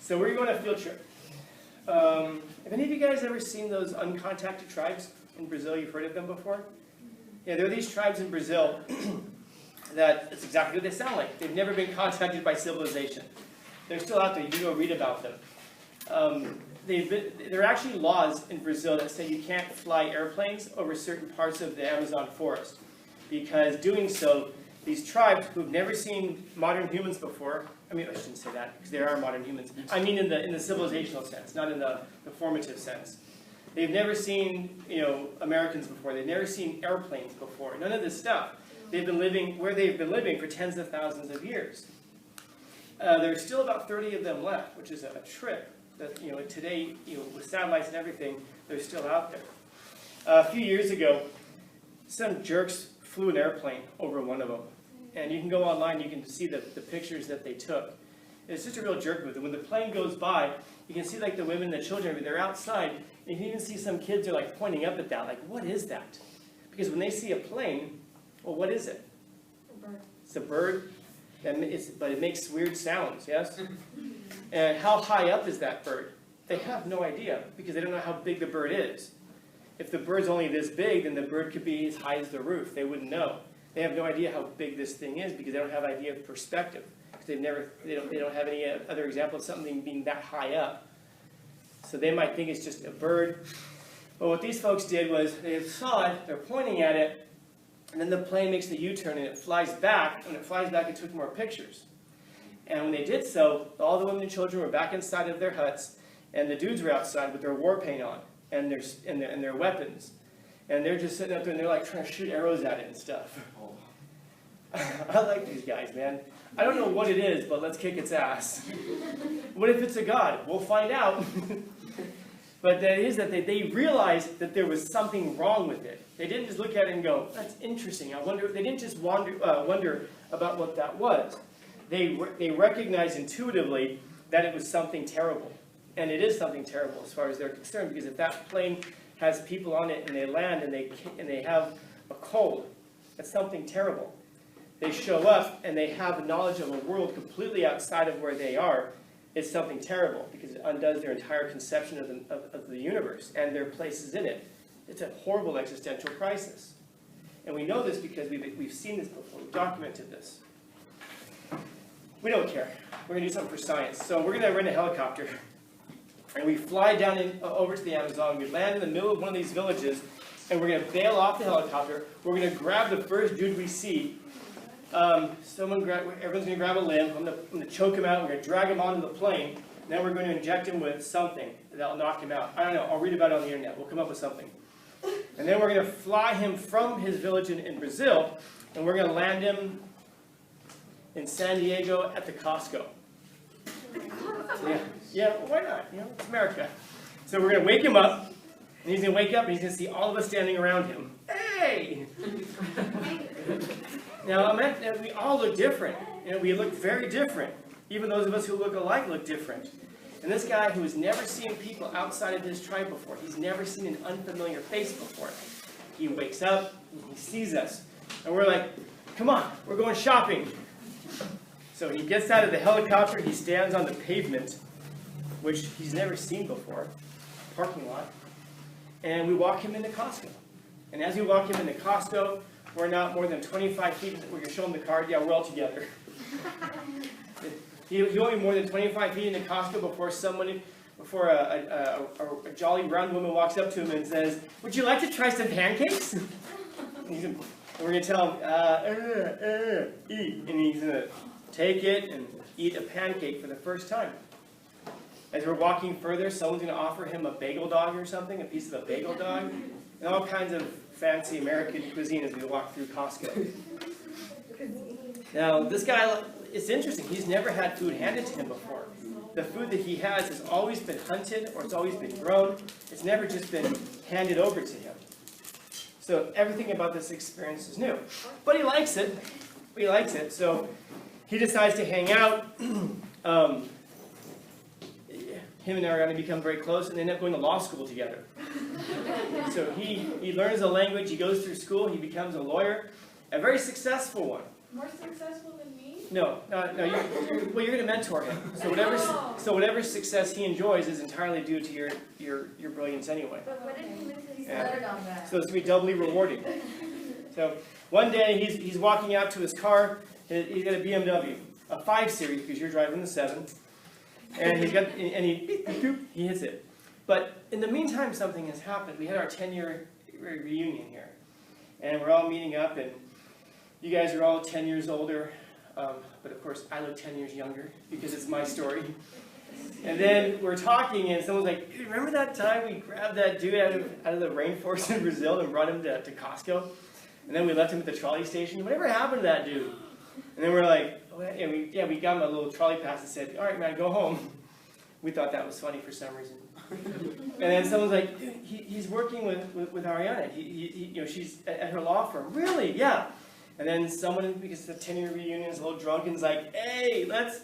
So we're going on a field trip. Have any of you guys ever seen those uncontacted tribes in Brazil? You've heard of them before? Yeah, there are these tribes in Brazil that it's exactly what they sound like. They've never been contacted by civilization. They're still out there. You can go read about them. There are actually laws in Brazil that say you can't fly airplanes over certain parts of the Amazon forest, because doing so, these tribes who've never seen modern humans before, I mean, I shouldn't say that, because there are modern humans. I mean in the civilizational sense, not in the formative sense. They've never seen, Americans before. They've never seen airplanes before. None of this stuff. They've been living where they've been living for tens of thousands of years. There's still about 30 of them left, which is a trip. That today, with satellites and everything, they're still out there. A few years ago, some jerks flew an airplane over one of them. And you can go online, you can see the pictures that they took. It's just a real jerk move. And when the plane goes by, you can see like the women and the children, they're outside, and you can even see some kids are like pointing up at that, like, what is that? Because when they see a plane, well, what is it? A bird. It's a bird, but it makes weird sounds, yes? And how high up is that bird? They have no idea, because they don't know how big the bird is. If the bird's only this big, then the bird could be as high as the roof. They wouldn't know. They have no idea how big this thing is, because they don't have an idea of perspective. Because they don't have any other example of something being that high up. So they might think it's just a bird. But what these folks did was they saw it, they're pointing at it, and then the plane makes the U-turn and it flies back. When it flies back, it took more pictures. And when they did so, all the women and children were back inside of their huts, and the dudes were outside with their war paint on and their weapons. And they're just sitting up there and they're like trying to shoot arrows at it and stuff. I like these guys, man. I don't know what it is, but let's kick its ass. What if it's a god? We'll find out. But that is that they realized that there was something wrong with it. They didn't just look at it and go, that's interesting. I wonder. They didn't just wonder about what that was. They recognized intuitively that it was something terrible. And it is something terrible as far as they're concerned, because if that plane has people on it and they land and they have a cold, that's something terrible. They show up and they have knowledge of a world completely outside of where they are. It's something terrible, because it undoes their entire conception of the universe and their places in it. It's a horrible existential crisis. And we know this because we've seen this before. We've documented this. We don't care. We're going to do something for science. So we're going to rent a helicopter. And we fly down over to the Amazon. We land in the middle of one of these villages. And we're going to bail off the helicopter. We're going to grab the first dude we see. Everyone's going to grab a limb. I'm going to choke him out. We're going to drag him onto the plane. Then we're going to inject him with something that'll knock him out. I don't know. I'll read about it on the internet. We'll come up with something. And then we're going to fly him from his village in Brazil. And we're going to land him in San Diego at the Costco. Yeah, why not? It's America. So we're going to wake him up. And he's going to wake up and he's going to see all of us standing around him. Hey! Now, we all look different. We look very different. Even those of us who look alike look different. And this guy who has never seen people outside of his tribe before, he's never seen an unfamiliar face before. He wakes up, and he sees us. And we're like, come on, we're going shopping. So he gets out of the helicopter, he stands on the pavement, which he's never seen before, parking lot, and we walk him into Costco. And as we walk him into Costco, we're not more than 25 feet. We're going to show him the card. Yeah, we're all together. He won't be more than 25 feet into Costco before a jolly round woman walks up to him and says, "Would you like to try some pancakes?" And we're going to tell him, eat. And he's going to take it and eat a pancake for the first time. As we're walking further, someone's going to offer him a bagel dog or something, a piece of a bagel dog, and all kinds of fancy American cuisine as we walk through Costco. Now, this guy, it's interesting. He's never had food handed to him before. The food that he has always been hunted or it's always been grown. It's never just been handed over to him. So everything about this experience is new. But he likes it. He likes it. So he decides to hang out. Him and I are going to become very close and end up going to law school together. So he learns the language. He goes through school. He becomes a lawyer. A very successful one. More successful than me? No, well, you're going to mentor him. So whatever success he enjoys is entirely due to your brilliance anyway. But what if he misses his Yeah. word on that? So it's going to be doubly rewarding. So one day he's walking out to his car. He's got a BMW, a 5 Series, because you're driving the 7, and he hits it. But in the meantime, something has happened. We had our 10-year reunion here, and we're all meeting up, and you guys are all 10 years older, but of course I look 10 years younger because it's my story. And then we're talking, and someone's like, "Dude, remember that time we grabbed that dude out of the rainforest in Brazil and brought him to Costco? And then we left him at the trolley station. Whatever happened to that dude?" And then we're like, "Oh, yeah, we got him a little trolley pass and said, 'All right, man, go home.'" We thought that was funny for some reason. And then someone's like, "Dude, he's working with Ariana. She's at her law firm." "Really?" "Yeah." And then someone, because it's a 10-year reunion, is a little drunk and is like, "Hey, let's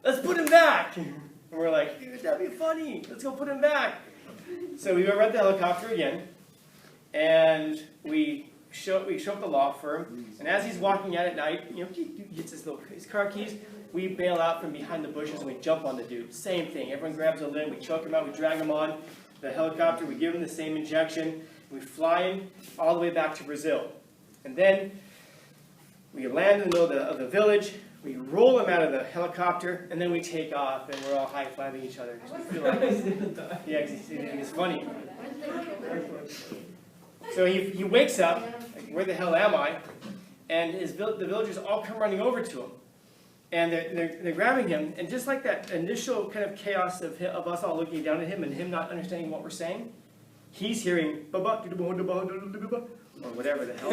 put him back." And we're like, "Dude, that'd be funny. Let's go put him back." So we were at the helicopter again, and we show up at the law firm, and as he's walking out at night, he gets his car keys. We bail out from behind the bushes and we jump on the dude. Same thing. Everyone grabs a limb, we choke him out, we drag him on the helicopter, we give him the same injection, we fly him all the way back to Brazil. And then we land in the middle of the village, we roll him out of the helicopter, and then we take off, and we're all high-fiving each other. We feel like, yeah, it's funny. So he wakes up, like, "Where the hell am I?" And the villagers all come running over to him. And they're grabbing him, and just like that initial kind of chaos of us all looking down at him and him not understanding what we're saying, he's hearing or whatever the hell.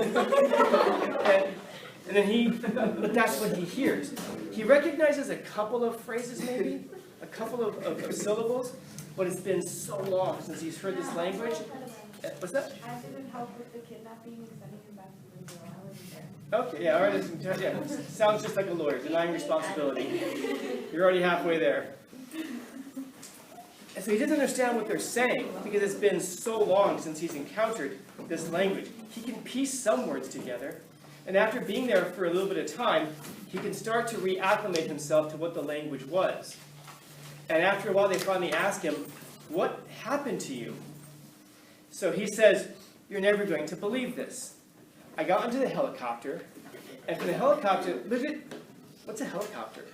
And then but that's what he hears. He recognizes a couple of phrases maybe, a couple of syllables, but it's been so long since he's heard this language. What's that? I didn't help with the kidnapping and sending him back to Brazil. I wasn't there. Okay, yeah, all right. Yeah, sounds just like a lawyer, denying responsibility. You're already halfway there. And so he doesn't understand what they're saying because it's been so long since he's encountered this language. He can piece some words together, and after being there for a little bit of time, he can start to reacclimate himself to what the language was. And after a while, they finally ask him, "What happened to you?" So he says, "You're never going to believe this. I got into the helicopter, and from the helicopter, what's a helicopter?"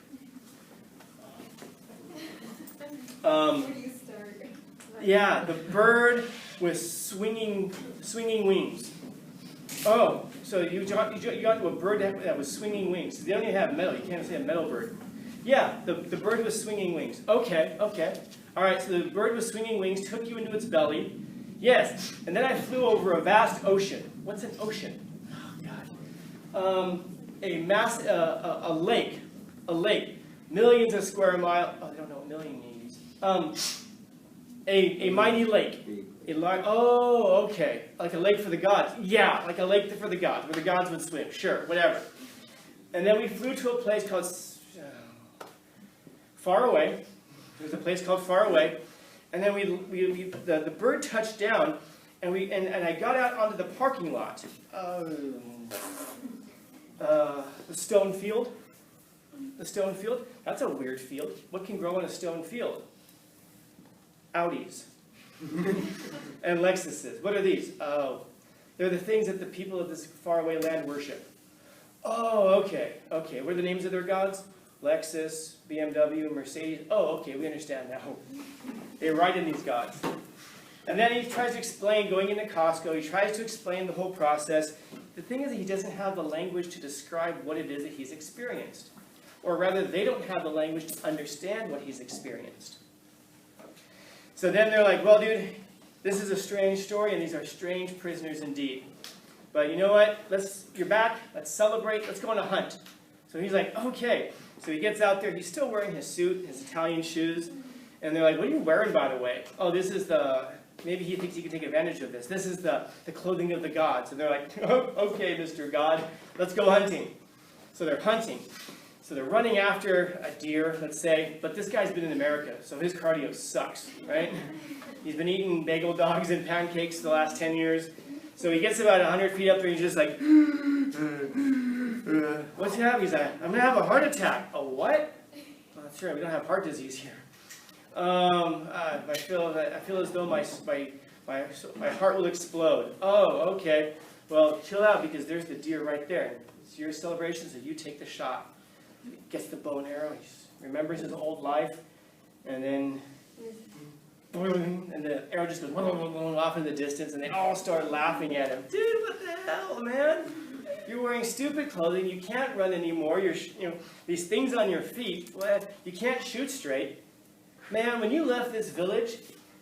Where do you start? Yeah, the bird with swinging wings. Oh, so you got to a bird that was swinging wings. They don't even have metal. You can't say a metal bird. Yeah, the bird with swinging wings. Okay. All right, so the bird with swinging wings took you into its belly. Yes, and then I flew over a vast ocean. What's an ocean? Oh, God. A lake. Millions of square miles. Oh, I don't know what million means. A mighty lake. Okay. Like a lake for the gods. Yeah, like a lake for the gods, where the gods would swim. Sure, whatever. And then we flew to a place called Far Away. There's a place called Far Away. And then the bird touched down, and I got out onto the parking lot. The stone field. The stone field. That's a weird field. What can grow in a stone field? Audis. And Lexuses. What are these? Oh, they're the things that the people of this faraway land worship. Oh, okay. What are the names of their gods? Lexus, BMW, Mercedes. Oh, okay, we understand now. They ride in these gods. And then he tries to explain, going into Costco, he tries to explain the whole process. The thing is that he doesn't have the language to describe what it is that he's experienced. Or rather, they don't have the language to understand what he's experienced. So then they're like, "Well, dude, this is a strange story, and these are strange prisoners indeed. But you know what? You're back. Let's celebrate. Let's go on a hunt." So he's like, "Okay." So he gets out there. He's still wearing his suit, his Italian shoes. And they're like, "What are you wearing, by the way?" "Oh, this is maybe he thinks he can take advantage of this. This is the clothing of the gods." And they're like, "Oh, okay, Mr. God, let's go hunting." So they're hunting. So they're running after a deer, let's say. But this guy's been in America, so his cardio sucks, right? He's been eating bagel dogs and pancakes for the last 10 years. So he gets about 100 feet up there and he's just like, what's happening? He's like, I'm going to have a heart attack. A what? Oh, that's right, we don't have heart disease here. I feel as though my heart will explode. Oh, okay. Well, chill out because there's the deer right there. It's your celebration, so you take the shot. He gets the bow and arrow. He remembers his old life. And then, and the arrow just goes off in the distance, and they all start laughing at him. Dude, what the hell, man? You're wearing stupid clothing. You can't run anymore. These things on your feet. Well, you can't shoot straight. Man, when you left this village,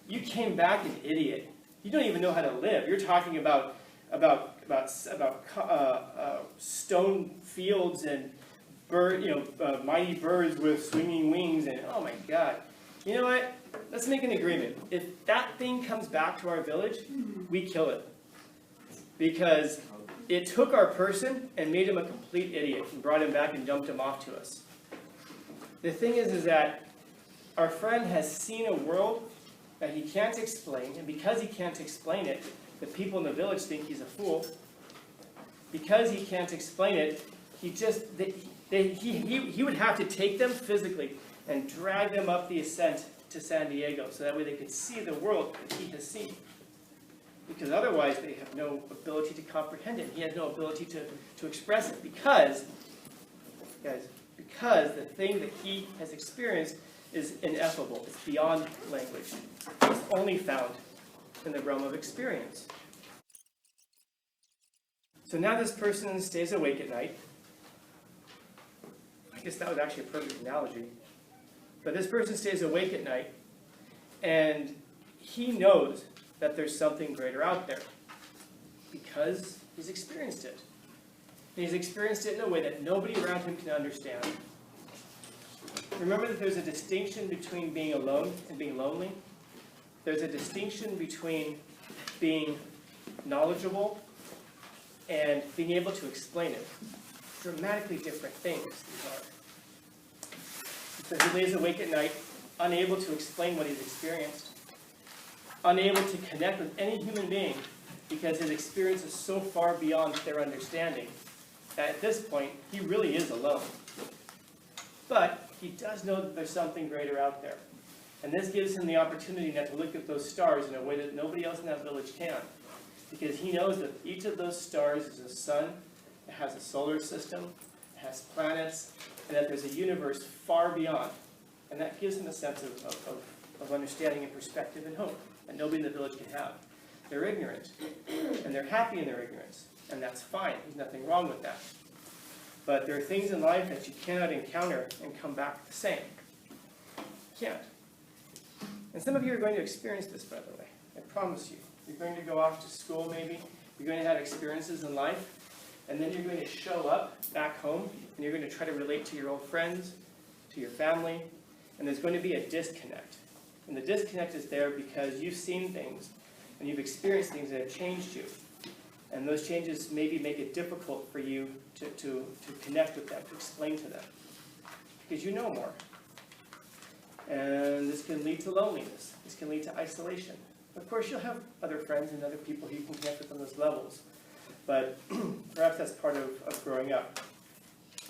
you came back an idiot. You don't even know how to live. You're talking about stone fields and mighty birds with swinging wings, and oh my God. You know what? Let's make an agreement. If that thing comes back to our village, we kill it. Because it took our person and made him a complete idiot and brought him back and dumped him off to us. The thing is that our friend has seen a world that he can't explain, and because he can't explain it, the people in the village think he's a fool. Because he can't explain it, he would have to take them physically and drag them up the ascent to San Diego, so that way they could see the world that he has seen. Because otherwise they have no ability to comprehend it. He has no ability to express it. Because the thing that he has experienced is ineffable. It's beyond language. It's only found in the realm of experience. So now this person stays awake at night. I guess that was actually a perfect analogy. But this person stays awake at night, and he knows that there's something greater out there because he's experienced it. And he's experienced it in a way that nobody around him can understand. Remember that there's a distinction between being alone and being lonely. There's a distinction between being knowledgeable and being able to explain it. Dramatically different things these are. So he lays awake at night, unable to explain what he's experienced, unable to connect with any human being because his experience is so far beyond their understanding that at this point, he really is alone. But he does know that there's something greater out there. And this gives him the opportunity now to look at those stars in a way that nobody else in that village can. Because he knows that each of those stars is a sun, it has a solar system, it has planets, and that there's a universe far beyond. And that gives him a sense of understanding and perspective and hope that nobody in the village can have. They're ignorant, and they're happy in their ignorance, and that's fine. There's nothing wrong with that. But there are things in life that you cannot encounter and come back the same. You can't. And some of you are going to experience this, by the way. I promise you. You're going to go off to school, maybe. You're going to have experiences in life. And then you're going to show up back home, and you're going to try to relate to your old friends, to your family, and there's going to be a disconnect. And the disconnect is there because you've seen things, and you've experienced things that have changed you. And those changes maybe make it difficult for you to connect with them, to explain to them. Because you know more. And this can lead to loneliness. This can lead to isolation. Of course, you'll have other friends and other people who you can connect with on those levels. But perhaps that's part of growing up,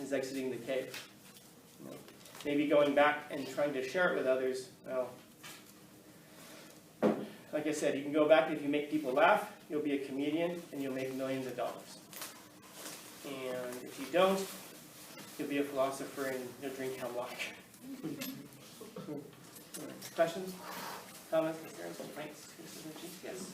is exiting the cave. You know, maybe going back and trying to share it with others. Well, like I said, you can go back, if you make people laugh, you'll be a comedian and you'll make millions of dollars. And if you don't, you'll be a philosopher and you'll drink hemlock. Questions? Comments? Concerns? Complaints? Criticism? Yes?